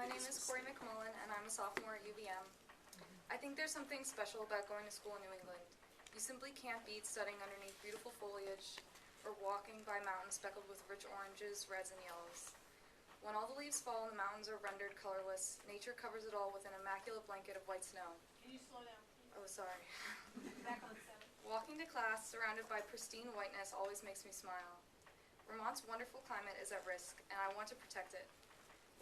My name is Corey McMullen, and I'm a sophomore at UVM. I think there's something special about going to school in New England. You simply can't beat studying underneath beautiful foliage or walking by mountains speckled with rich oranges, reds, and yellows. When all the leaves fall and the mountains are rendered colorless, nature covers it all with an immaculate blanket of white snow. Can you slow down, please? Oh, sorry. Back on 7. Walking to class surrounded by pristine whiteness always makes me smile. Vermont's wonderful climate is at risk, and I want to protect it.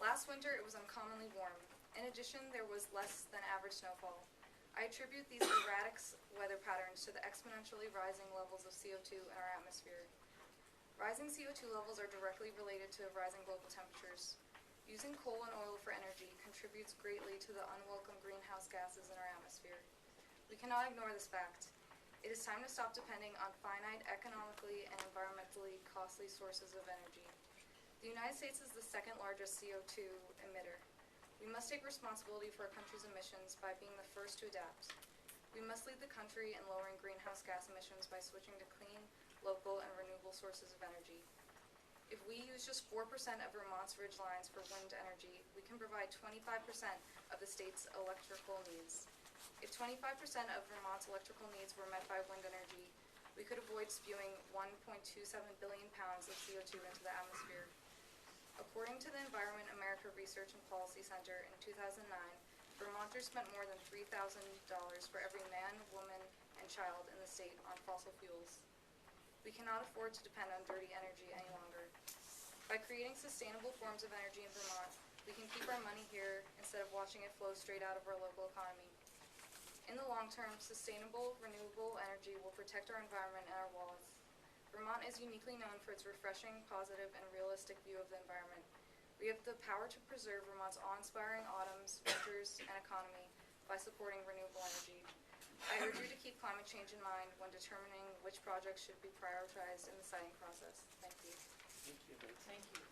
Last winter, it was uncommonly warm. In addition, there was less than average snowfall. I attribute these erratic weather patterns to the exponentially rising levels of CO2 in our atmosphere. Rising CO2 levels are directly related to rising global temperatures. Using coal and oil for energy contributes greatly to the unwelcome greenhouse gases in our atmosphere. We cannot ignore this fact. It is time to stop depending on finite, economically, and environmentally costly sources of energy. The United States is the second largest CO2 emitter. We must take responsibility for our country's emissions by being the first to adapt. We must lead the country in lowering greenhouse gas emissions by switching to clean, local, and renewable sources of energy. If we use just 4% of Vermont's ridge lines for wind energy, we can provide 25% of the state's electrical needs. If 25% of Vermont's electrical needs were met by wind energy, we could avoid spewing 1.27 billion pounds of CO2 into the atmosphere. According to the Environment America Research and Policy Center in 2009, Vermonters spent more than $3,000 for every man, woman, and child in the state on fossil fuels. We cannot afford to depend on dirty energy any longer. By creating sustainable forms of energy in Vermont, we can keep our money here instead of watching it flow straight out of our local economy. In the long term, sustainable, renewable energy will protect our environment and our wallets. Vermont is uniquely known for its refreshing, positive, and realistic view of the environment. We have the power to preserve Vermont's awe-inspiring autumns, winters, and economy by supporting renewable energy. I urge you to keep climate change in mind when determining which projects should be prioritized in the siting process. Thank you. Thank you. Thank you.